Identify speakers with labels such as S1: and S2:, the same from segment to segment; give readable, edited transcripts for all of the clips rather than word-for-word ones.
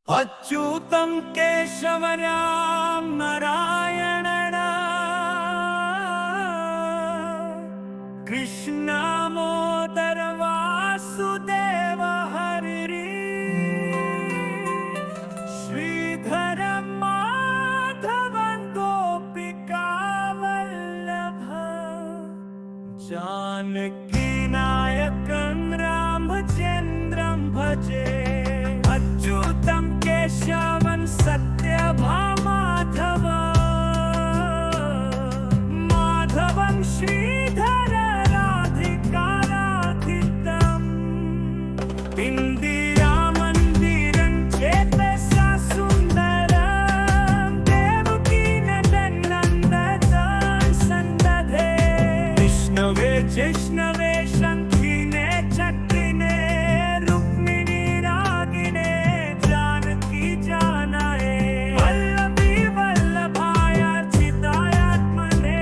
S1: अच्युतं केशवराम नारायण कृष्णमोदर वासुदेव हरि श्रीधर माधव गोपिका वल्लभ जानकी नायकं रामचन्द्रं भजे अच्युतं केशवं सत्यभामाधव माधवं श्रीधर राधिकाराधितम् इन्दिरामन्दिरं चेतसा सुन्दरं देवकी नन्दनं सन्दधे विष्णवे जिष्णवे शङ्खिने चक्रिणे रुक्मिणी रागिणे जानकी जानाये वल्लभी वल्लभायार्चितायात्मने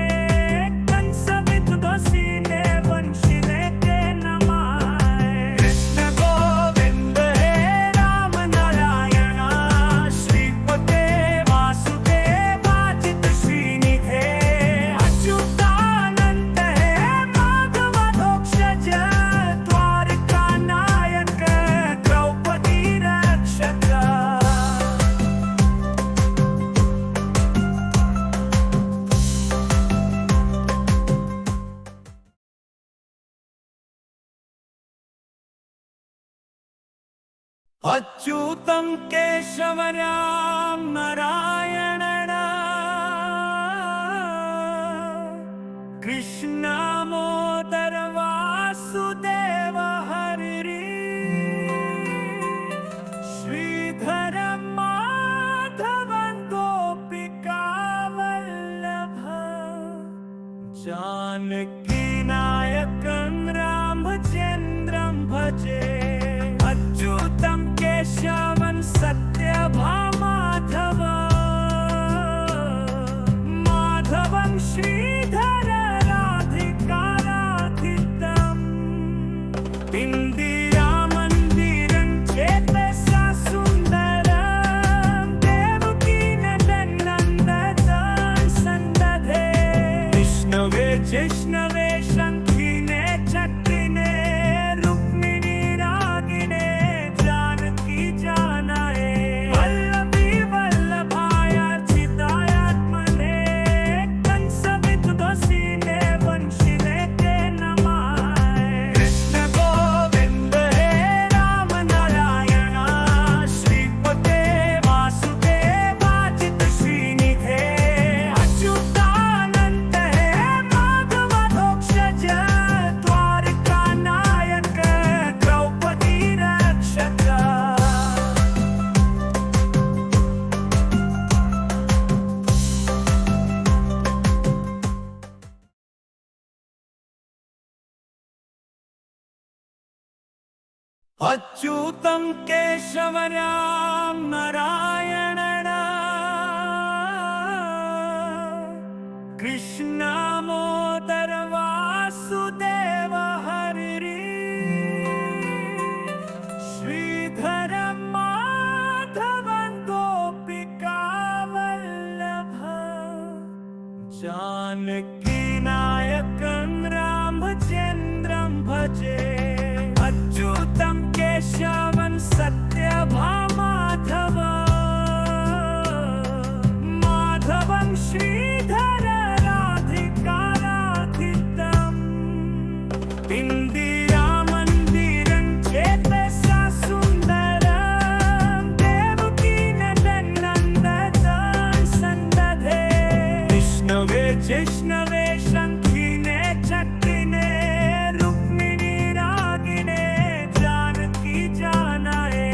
S1: कंसविदुषिणे वंशिने ते नमाय कृष्ण गोविन्द हे राम नारायण श्रीपते वासुदेवाजित श्रीनिधे अच्युतानन्द हे माधवधोक्षज द्वारकानायक द्रौपदी रक्षक अच्युतं केशवराम नारायण कृष्णमोदर वासुदेव हरि श्रीधर माधव गोपिका वल्लभ जानकी नायकं रामचन्द्रं भजे अच्युतं केशवं सत्यभामाधव माधवं श्रीधर राधिकाराधितम् इन्दिरामन्दिरं चेतसा सुन्दरं देवकी नन्दनं सन्दधे विष्णवे जिष्णवे शङ्खिने चक्रिणे रुक्मिणी रागिणे जानकी जानाये वल्लभी वल्लभायार्चितायात्मने कंसविदुषिणे वंशिने ते नमाय कृष्ण गोविन्द हे राम नारायण श्रीपते वासुदेवाजित श्रीनिधे अच्युतानन्द हे माधवधोक्षज द्वारकानायक द्रौपदी रक्षक अच्युतं केशवराम नारायण कृष्णमोदर वासुदेव हरि श्रीधर माधव गोपिका वल्लभ जानकी नायकं रामचन्द्रं भजे अच्युतं केशवं सत्यभामाधव माधवं श्रीधर राधिकाराधितम् इन्दिरामन्दिरं चेतसा सुन्दरं देवकी नन्दनं सन्दधे विष्णवे जिष्णवे शङ्खिने चक्रिणे रुक्मिणी रागिणे जानकी जानाये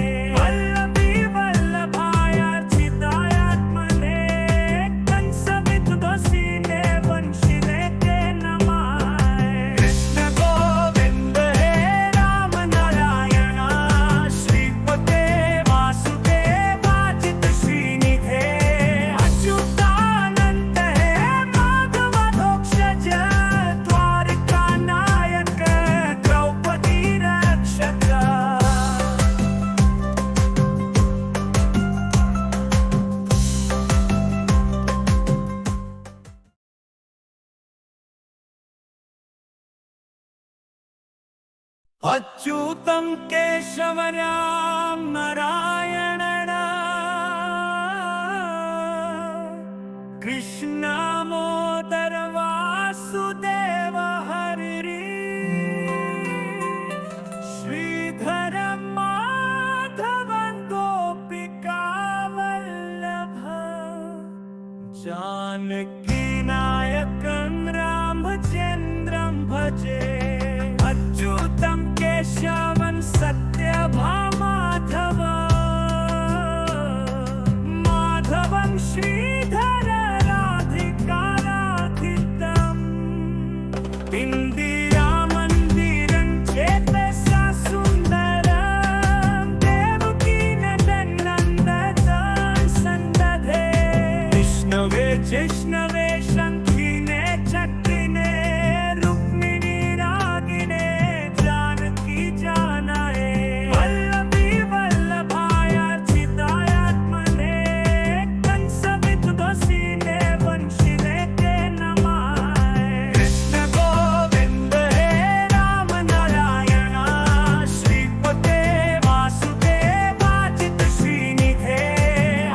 S1: अच्युतं केशवराम नारायण कृष्णमोदर वासुदेव हरि श्रीधर माधवं गोपिका वल्लभ जानकी नायकं रामचन्द्रं भजे अच्युतं केशवं सत्यभामाधव माधवं श्रीधर राधिकाराधितम् इन्दिरामन्दिरं चेतसा सुन्दरं देवकी नन्दनं सन्दधे विष्णवे जिष्णवे शङ्खिने चक्रिणे रुक्मिणी रागिणे जानकी जानाये वल्लभी वल्लभायार्चितायात्मने कंसविदुषिणे वंशिने ते नमाय कृष्ण गोविन्द हे राम नारायण श्रीपते वासुदेवाजित श्रीनिधे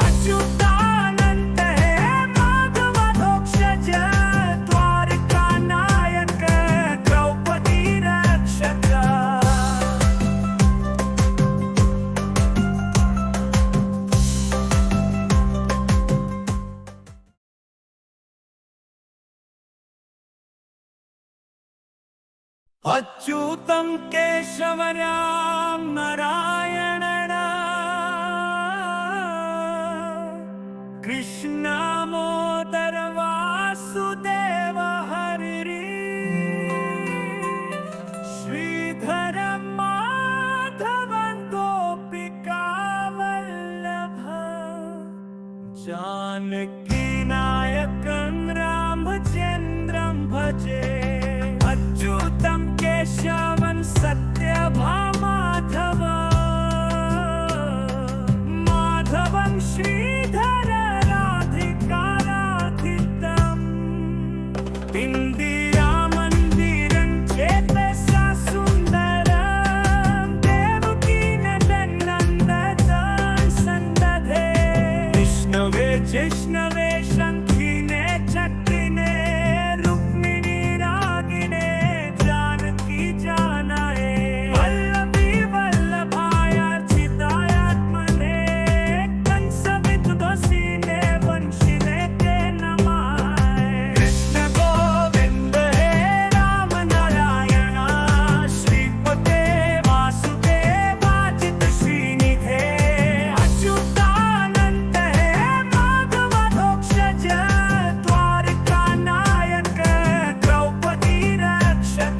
S1: अच्युतानन्द हे माधवधोक्षज द्वारकानायक द्रौपदी रक्षक अच्युतं केशवराम नारायण कृष्णमोदर वासुदेव हरि श्रीधर माधवं गोपिका वल्लभ जानकी नायकं रामचन्द्रं भजे अच्युतं केशवं सत्यभामाधव माधवं श्रीधर राधिकाराधितम् इन्दिरामन्दिरं चेतसा सुन्दरं देवकी नन्दनं सन्दधे विष्णवे जिष्णवे शङ्खिने चक्रिणे रुक्मिणी रागिणे जानकी जानाये वल्लभी वल्लभायार्चितायात्मने कंसविदुषिणे वंशिने ते नमाय कृष्ण गोविन्द हे राम नारायण श्रीपते वासुदेवाजित श्रीनिधे अच्युतानन्द हे माधवधोक्षज द्वारकानायक द्रौपदी रक्षक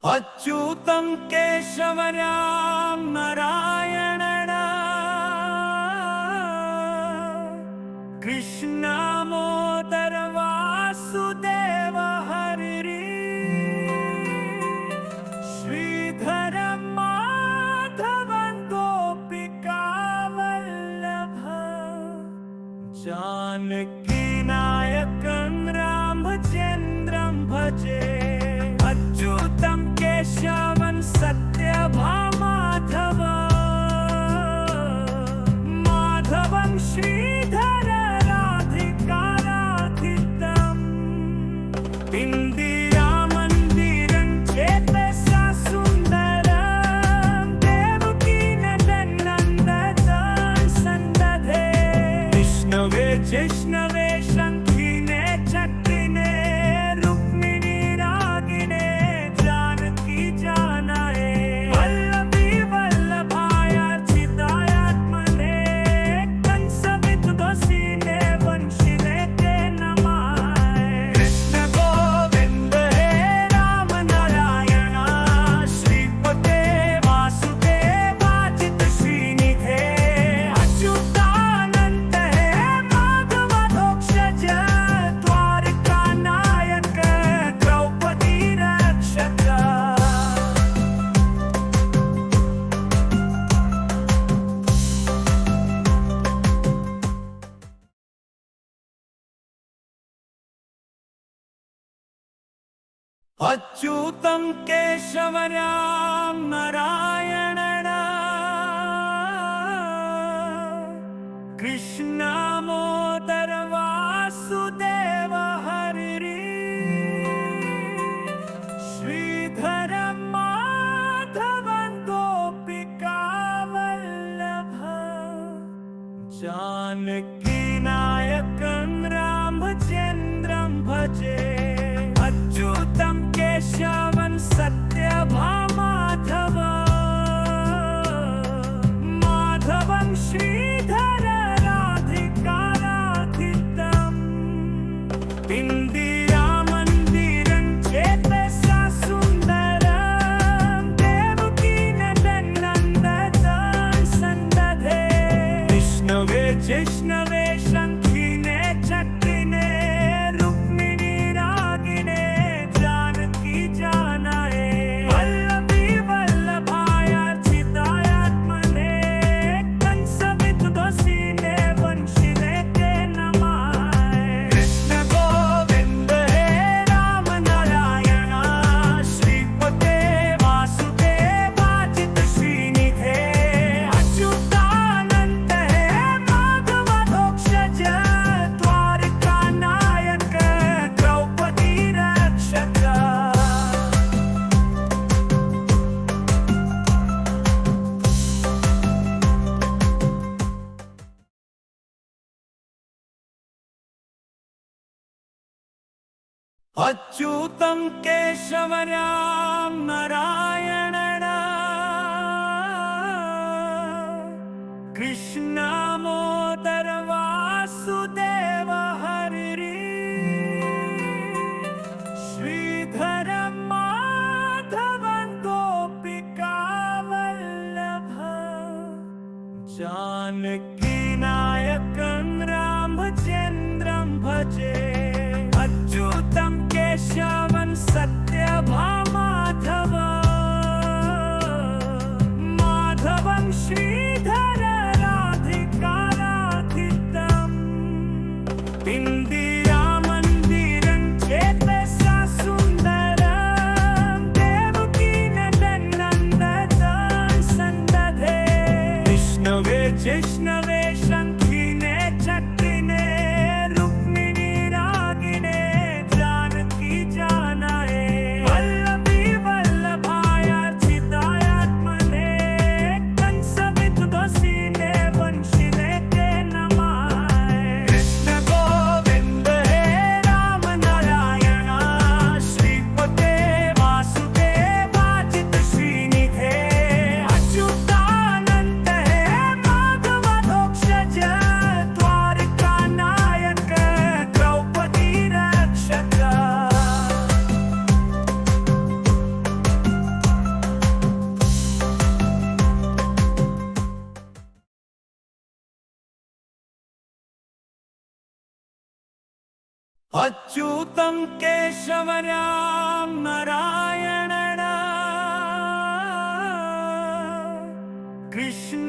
S1: अच्युतं केशवराम नारायण कृष्णमोदर वासुदेव हरि श्रीधर माधवं गोपिका वल्लभ जानकी नायकं रामचन्द्रं भजे अच्युतं केशवं सत्यभामाधव माधवं श्रीधर राधिकाराधितम् इन्दिरामन्दिरं चेतसा सुन्दरं देवकी नन्दनं सन्दधे विष्णवे जिष्णवे शङ्खिने चक्रिणे रुक्मिणी रागिणे जानकी जानाये वल्लभी वल्लभायार्चितायात्मने कंसविदुषिणे वंशिने ते नमाय कृष्ण गोविन्द हे राम नारायण श्रीपते वासुदेवाजित श्रीनिधे अच्युतानन्द हे माधवधोक्षज अच्युतं केशवराम नारायण कृष्णमोदर वासुदेव हरि श्रीधर माधवं गोपिका वल्लभ जानकी नायकं रामचन्द्रं भजे अच्युतं केशवं सत्यभामाधव माधवं श्रीधर राधिकाराधितम् इन्दिरामन्दिरं चेतसा सुन्दरं देवकी नन्दनं सन्दधे विष्णवे जिष्णवे शङ्खिने चक्रिणे रुक्मिणी रागिणे जानकी जानाये वल्लभी वल्लभायार्चितायात्मने कंसविदुषिणे वंशिने ते नमाय कृष्ण गोविन्द हे राम नारायण श्रीपते वासुदेवाजित श्रीनिधे अच्युतानन्द हे माधवधोक्षज द्वारकानायक द्रौपदी रक्षक अच्युतं केशवराम नारायण कृष्णमोदर वासुदेव हरि श्रीधर माधवं गोपिका वल्लभ जानकी नायकं रामचन्द्रं भजे अच्युतं केशवं सत्यभामाधव माधवं श्रीधर राधिकाराधितम् इन्दिरामन्दिरं चेतसा सुन्दरं देवकी नन्दनं सन्दधे विष्णवे जिष्णवे शङ्खिने चक्रिणे रुक्मिणी रागिणे जानकी जानाये वल्लभी वल्लभायार्चितायात्मने कंसविदुषिणे वंशिने ते नमाय कृष्ण गोविन्द हे राम नारायण श्रीपते वासुदेवाजित श्रीनिधे अच्युतानन्द हे माधवधोक्षज द्वारकानायक द्रौपदी रक्षक अच्युतं केशवराम नारायण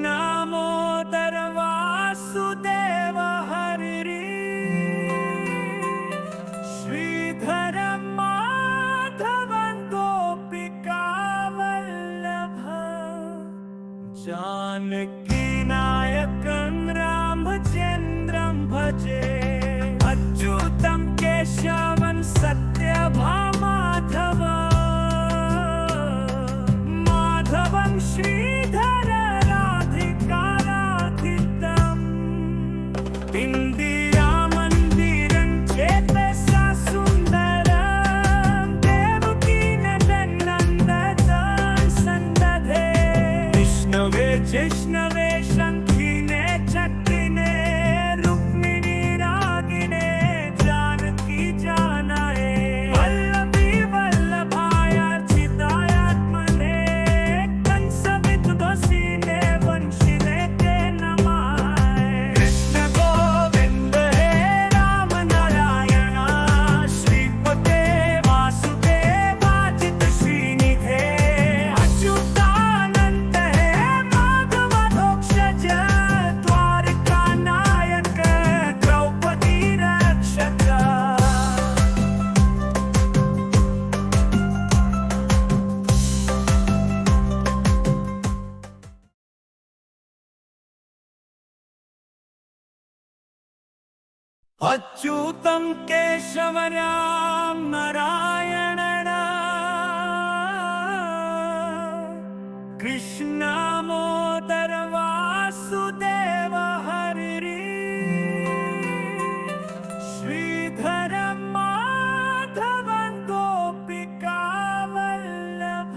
S1: कृष्णमोदर वासुदेव हरि श्रीधर माधवं गोपिका वल्लभ जानकी नायकं रामचन्द्रं भजे अच्युतं केशवं सत्यभामाधव माधवं श्रीधर राधिकाराधितम् इन्दिरामन्दिरं चेतसा सुन्दरं देवकी नन्दनं सन्दधे विष्णवे जिष्णवे शङ्खिने चक्रिणे रुक्मिणी रागिणे जानकी जानाये वल्लभी वल्लभायार्चितायात्मने कंसविदुषिणे वंशिने ते नमाय कृष्ण गोविन्द अच्युतं केशवराम नारायण कृष्णमोदर वासुदेव हरि श्रीधर माधवं गोपिका वल्लभ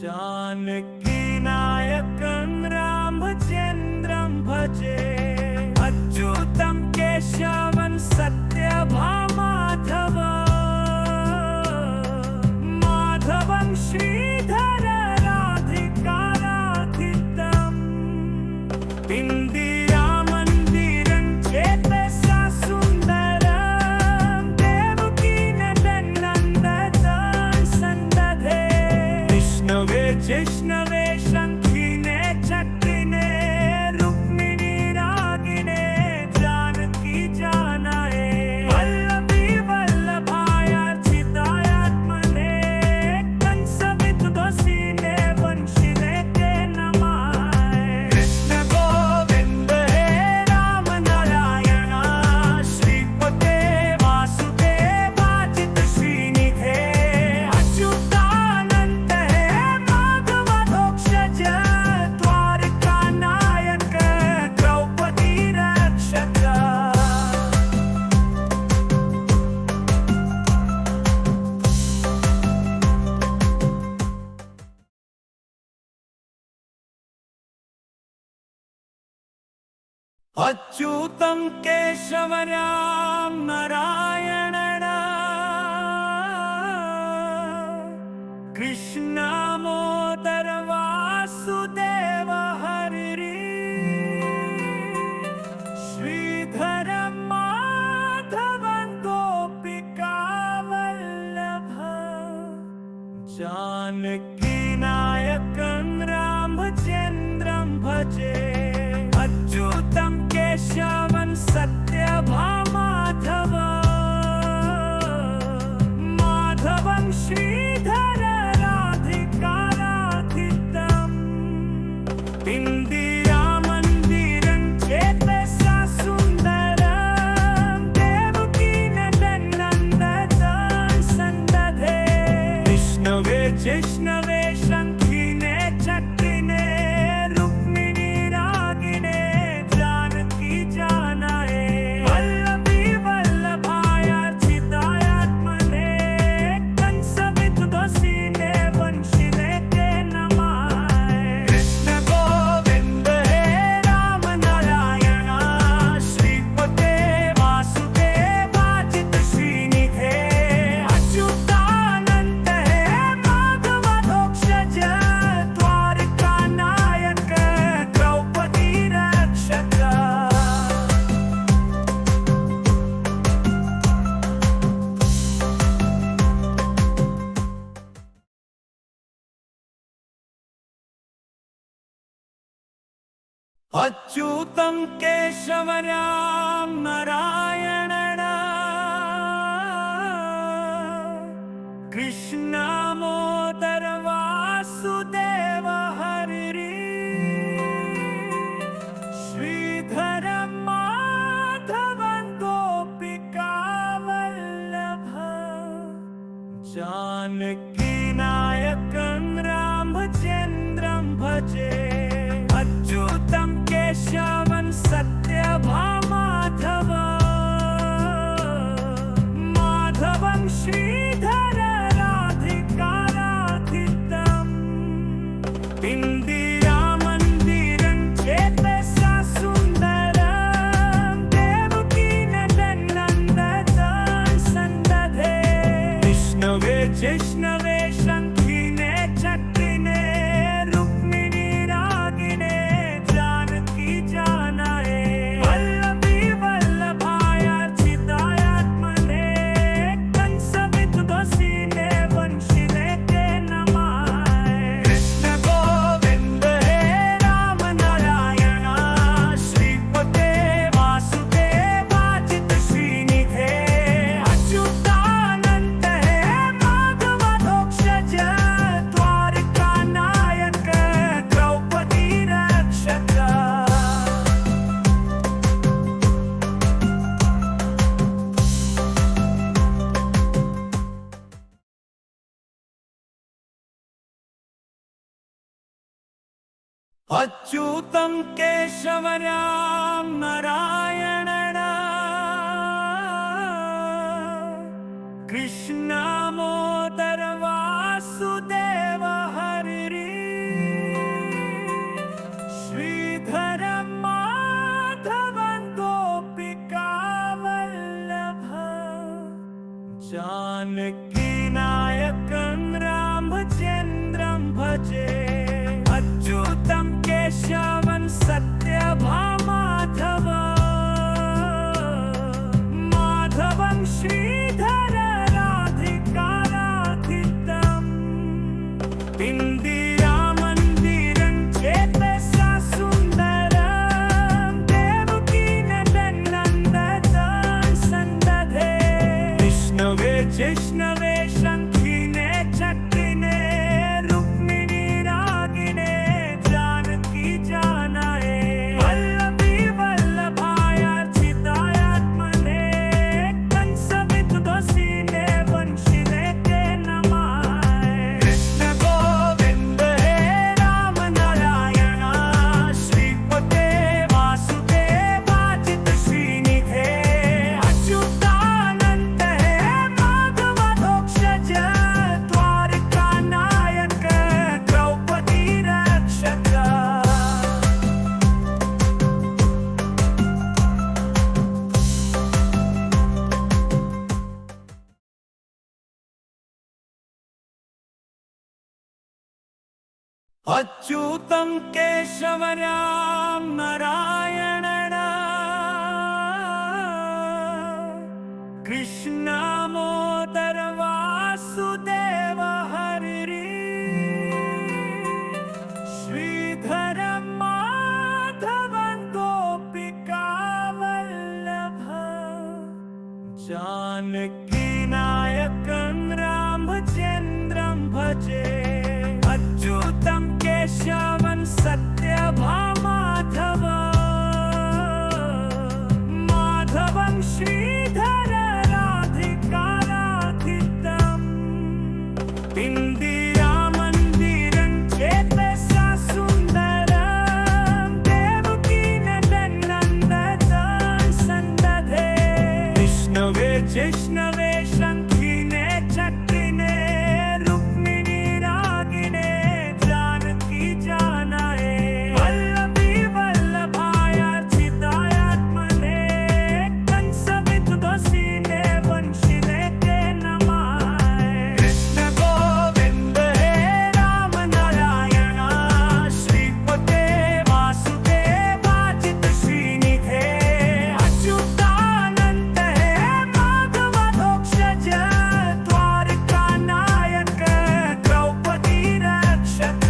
S1: जानकी नायकं रामचन्द्रं भजे अच्युतं केशवं सत्यभामाधव माधवं श्रीधर राधिकाराधितम् इन्दिरामन्दिरं चेतसा सुन्दरं देवकी नन्दनं सन्दधे विष्णवे जिष्णवे शङ्खिने चक्रिणे रुक्मिणी रागिणे जानकी जानाये वल्लभी वल्लभायार्चितायात्मने कंसविदुषिणे वंशिने ते नमाय कृष्ण गोविन्द हे राम नारायण श्रीपते वासुदेवाजित श्रीनिधे अच्युतानन्द हे माधवधोक्षज द्वारका नायक द्रौपदी रक्षक अच्युतं केशवराम नारायण कृष्णमोदर वासुदेव हरि श्रीधर माधवं गोपिका वल्लभ जानकी नायकं रामचन्द्रं भजे अच्युतं केशवं सत्यभामाधव माधवं श्रीधर राधिकाराधितम् इन्दिरामन्दिरं चेतसा सुन्दरं देवकी नन्दनं सन्दधे विष्णवे जिष्णवे शङ्खिने चक्रिणे रुक्मिणी रागिणे जानकी जानाये वल्लभी वल्लभायार्चितायात्मने कंसविदुषिणे वंशिने ते नमाय कृष्ण गोविन्द हे राम नारायण श्रीपते वासुदेवाजित श्रीनिधे अच्युतानन्द हे माधवधोक्षज द्वारका नायक द्रौपदी रक्षक अच्युतं केशवराम नारायण कृष्णमोदर वासुदेव हरि श्रीधर माधवं गोपिका वल्लभ जानकी नायकं रामचन्द्रं भजे अच्युतं केशवं सत्यभामाधव माधवं श्रीधर राधिकाराधितम् इन्दिरामन्दिरं चेतसा सुन्दरं देवकी नन्दनं सन्दधे विष्णवे जिष्णवे शङ्खिने चक्रिणे रुक्मिणी अच्युतं केशवरां नारायणं कृष्णमोदर वासुदेव हरि श्रीधर माधवं गोपिका वल्लभ जानकी नायकं रामचन्द्रं भजे अच्युतं केशवं सत्यभामाधव माधवं श्रीधर राधिकाराधितम् इन्दिरामन्दिरं चेतसा सुन्दरं देवकीनन्दनं सन्दधे विष्णवे जिष्णवे शङ्खिने चक्रिणे रुक्मिणी रागिणे जानकी जानाये वल्लभी वल्लभायार्चितायात्मने कंसविदुषिणे वंशिने ते नमाय कृष्ण गोविन्द हे राम नारायण श्रीपते वासुदेवाजित श्रीनिधे अच्युतानन्द हे माधवधोक्षज द्वारका नायक द्रौपदी रक्षक अच्युतं केशवरां नारायणं कृष्णमोदर वासुदेव हरि श्रीधर माधवं गोपिका वल्लभ जानकी नायकं रामचन्द्रं भजे अच्युतं केशवं सत्यभामाधव माधवं श्रीधर राधिकाराधितम् इन्दिरामन्दिरं चेतसा सुन्दरं देवकीनन्दनं सन्दधे विष्णवे जिष्णवे शङ्खिने चक्रिणे रुक्मिणी रागिणे जानकी जानाये वल्लभी वल्लभायार्चितायात्मने कंसविदुषिणे वंशिने ते नमाय कृष्ण गोविन्द हे राम नारायण श्रीपते वासुदेवाजित श्रीनिधे अच्युतानन्द हे माधवधोक्षज द्वारका नायक द्रौपदी रक्षक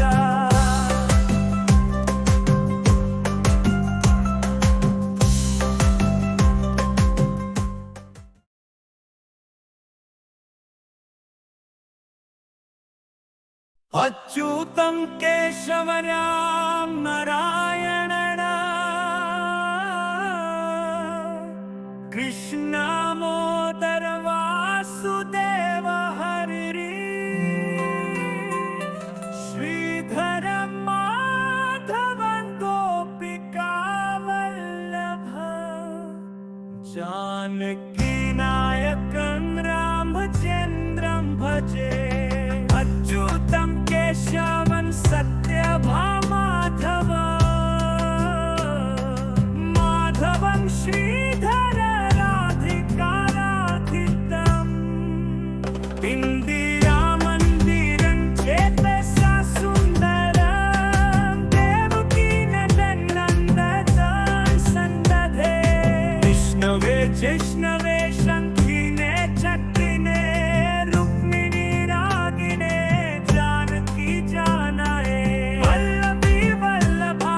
S1: अच्युतं केशवरां नारायणं कृष्णमोदर वासुदेव हरि श्रीधर माधवं गोपिका वल्लभ जानकी नायकं रामचन्द्रं भजे अच्युतं केशवं सत्यभामाधव माधवं श्रीधर राधिकाराधितम् इन्दिरामन्दिरं चेतसा सुन्दरं देवकीनन्दनं सन्दधे विष्णवे जिष्णवे शङ्खिने चक्रिणे रुक्मिणी रागिणे जानकी जानाये वल्लभी वल्लभा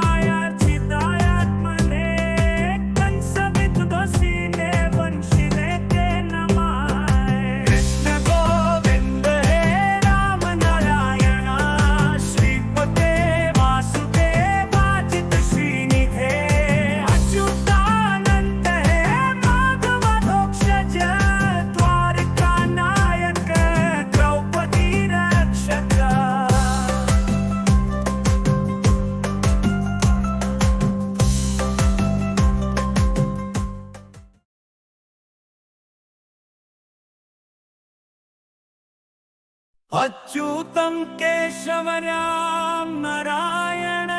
S1: अच्युतं केशवराम नारायण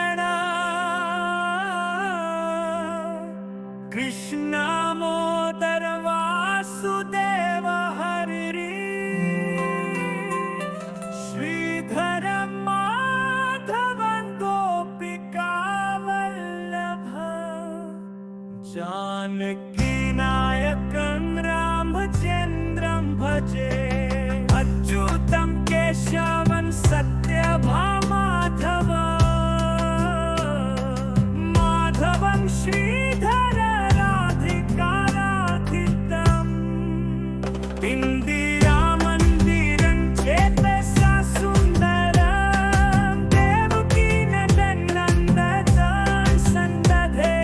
S1: कृष्णमोदर वासुदेव हरि श्रीधर माधवं गोपिका वल्लभ जानकी नायकं रामचन्द्रं भजे अच्युतं केशवं सत्यभामाधव माधवं श्रीधर राधिकाराधितम् इन्दिरामन्दिरं चेतसा सुन्दरं देवकी नन्दनं सन्दधे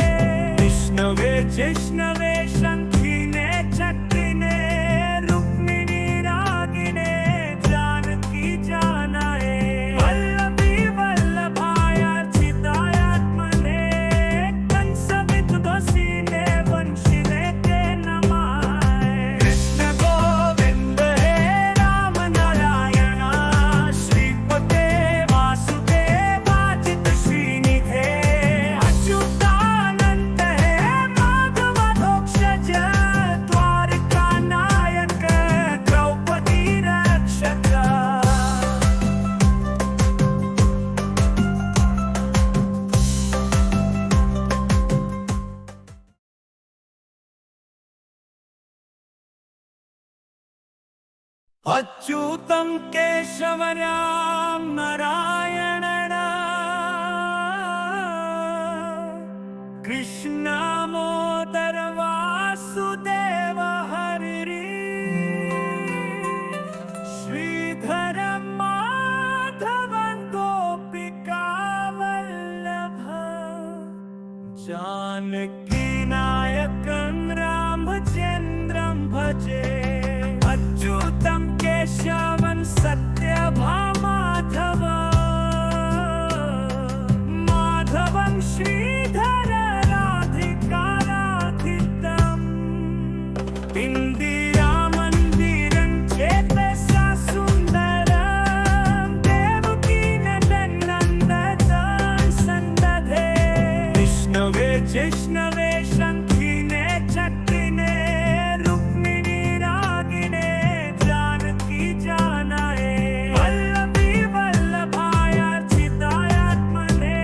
S1: विष्णवे जिष्णवे शङ्खिने चक्रिणे रुक्मिणी रागिणे जानकी जानाये वल्लभी वल्लभायार्चितायात्मने कंसविदुषिणे वंशिने ते नमाय कृष्ण गोविन्द हे राम नारायण श्रीपते वासुदेवाजित श्रीनिधे अच्युतानन्द हे माधवधोक्षज द्वारका नायक द्रौपदी रक्षक अच्युतं केशवराम नारायण कृष्णमोदर वासुदेव हरि श्रीधर माधवं गोपिका वल्लभ जानकी नायकं रामचन्द्रं भजे अच्युतं केशवं सत्यभामाधव माधवं श्रीधर राधिकाराधितम् इन्दिरामन्दिरं चेतसा सुन्दरं देवकी नन्दनं सन्दधे विष्णवे जिष्णवे शङ्खिने चक्रिणे रुक्मिणी रागिणे जानकी जानाये वल्लभी वल्लभायार्चितायात्मने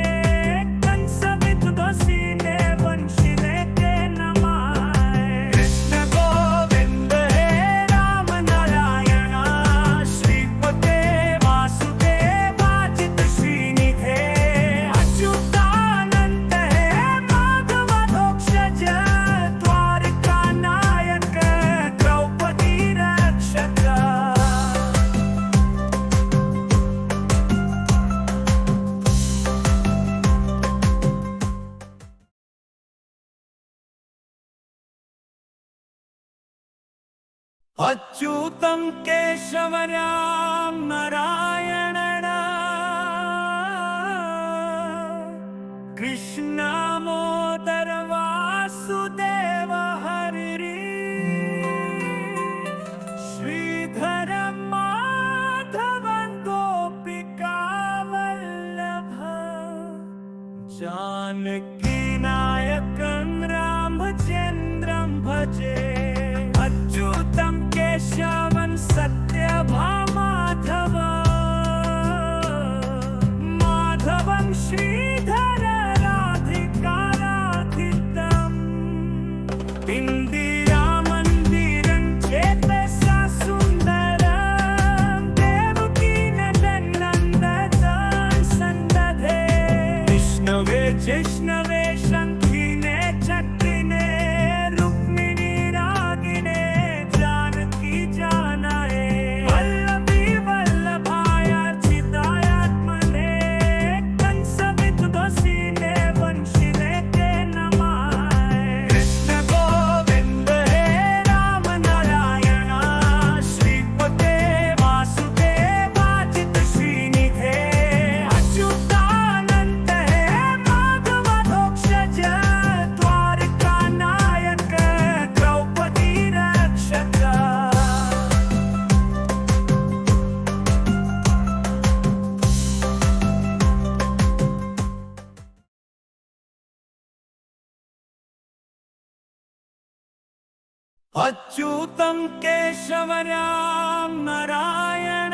S1: कंसविदुषिणे वंशिने ते नमाय कृष्ण गोविन्द हे राम नारायण श्रीपते वासुदेवाजित श्रीनिधे अच्युतानन्द हे माधवधोक्षज द्वारका नायक द्रौपदी रक्षक अच्युतं केशवराम नारायण कृष्णमोदर वासुदेव हरि श्रीधर माधवं गोपिका वल्लभ जानकी नायकं रामचन्द्रं भजे अच्युतं केशवं सत्यभामाधव माधवं श्रीधर राधिकाराधितम् इन्दिरामन्दिरं चेतसा सुन्दरं देवकी नन्दनं सन्दधे विष्णवे जिष्णवे शङ्खिने चक्रिणे रुक्मिणी रागिणे जानकी जानाये वल्लभी वल्लभायार्चितायात्मने कंसविदुषिणे वंशिने ते नमाय कृष्ण गोविन्द अच्युतं केशवराम नारायण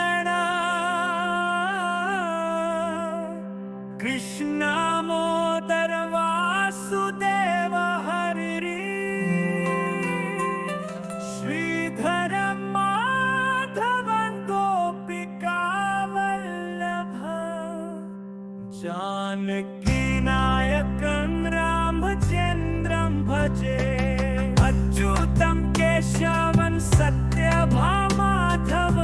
S1: कृष्णमोदर वासुदेव हरि श्रीधर माधवं गोपिका वल्लभ जानकी नायकं रामचन्द्रं भजे अच्युतं केशवं सत्यभामाधव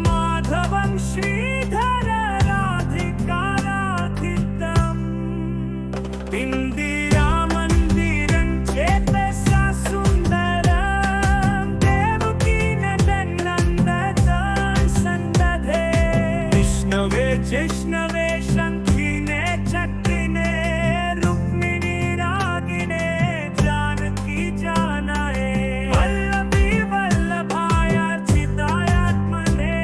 S1: माधवं श्रीधर राधिकाराधितम् इन्दिरामन्दिरं चेतसा सुन्दरं देवकी नन्दनं सन्दधे विष्णवे जिष्णवे शङ्खिने चक्रिणे रुक्मिणी रागिणे जानकी जानाये वल्लभी वल्लभायार्चितायात्मने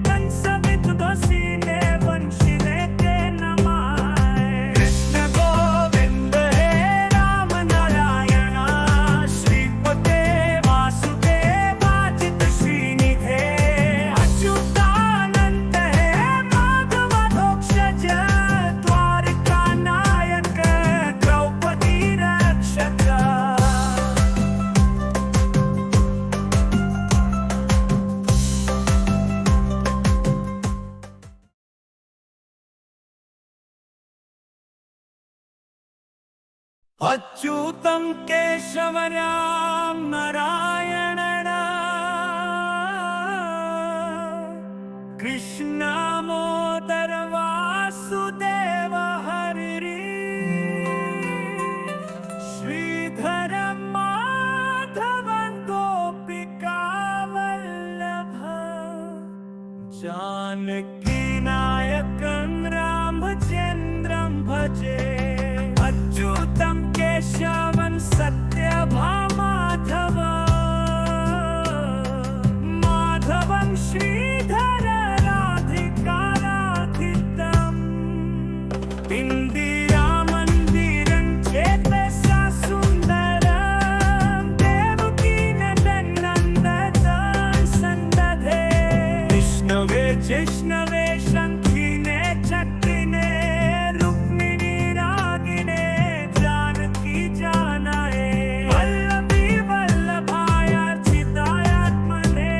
S1: कंसविदुषिणे वंशिने ते नमाय कृष्ण गोविन्द हे राम नारायण श्रीपते वासुदेवाजित श्रीनिधे अच्युतानन्द हे माधवधोक्षज द्वारिका नायक द्रौपदी रक्षक अच्युतं केशवराम नारायण कृष्णमोदर वासुदेव हरि श्रीधर माधवं गोपिका वल्लभ जानकी नायकं रामचन्द्रं भजे अच्युतं केशवं सत्यभामाधव माधवं श्रीधर राधिकाराधितम् इन्दिरामन्दिरं चेतसा सुन्दरं देवकी नन्दनं सन्दधे विष्णवे जिष्णवे शङ्खिने चक्रिणे रुक्मिणी रागिणे जानकी जानाये वल्लभी वल्लभायार्चितायात्मने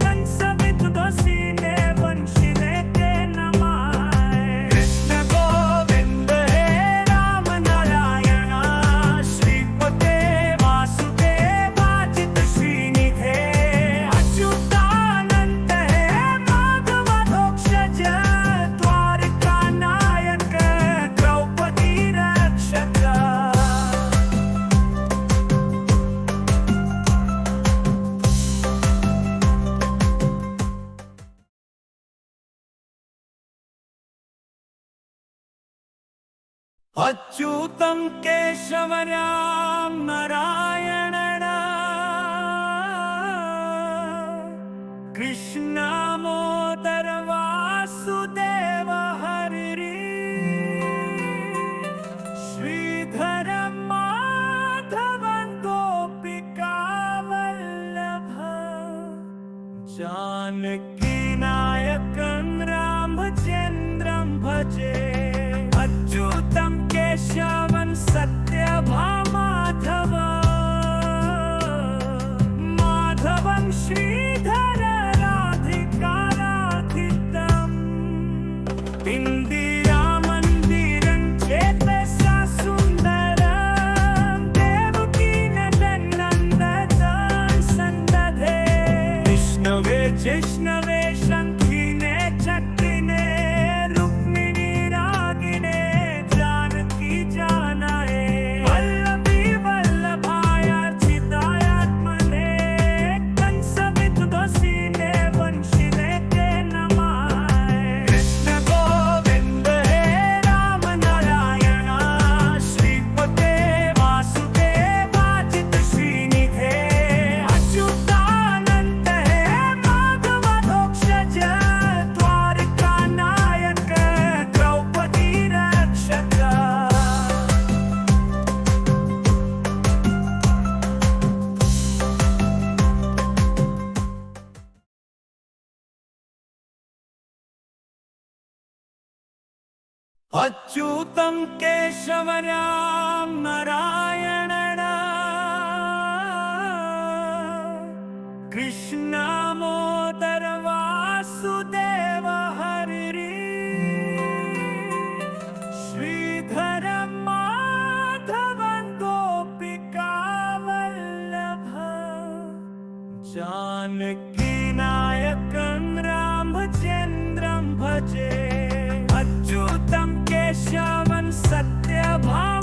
S1: कंसविदुषिणे वंशिने ते नमाय कृष्ण गोविन्द हे राम नारायण श्रीपते वासुदेवाजित श्रीनिधे अच्युतानन्द हे माधवधोक्षज द्वारिका नायक द्रौपदी रक्षक अच्युतं केशवराम नारायण कृष्णमोदर वासुदेव हरि श्रीधर माधवं गोपिका वल्लभ जानकी नायकं रामचन्द्रं भजे अच्युतं केशवं सत्यभामाधव माधवं श्रीधर राधिकाराधितम् इन्दिरामन्दिरं चेतसा सुन्दरं देवकी नन्दनं सन्दधे विष्णवे जिष्णवे अच्युतं केशवराम नारायण कृष्णमोदर वासुदेव हरि श्रीधर माधवं गोपिका वल्लभ जानकी नायकं रामचन्द्रं भजे अच्युतं केशवं सत्यभामा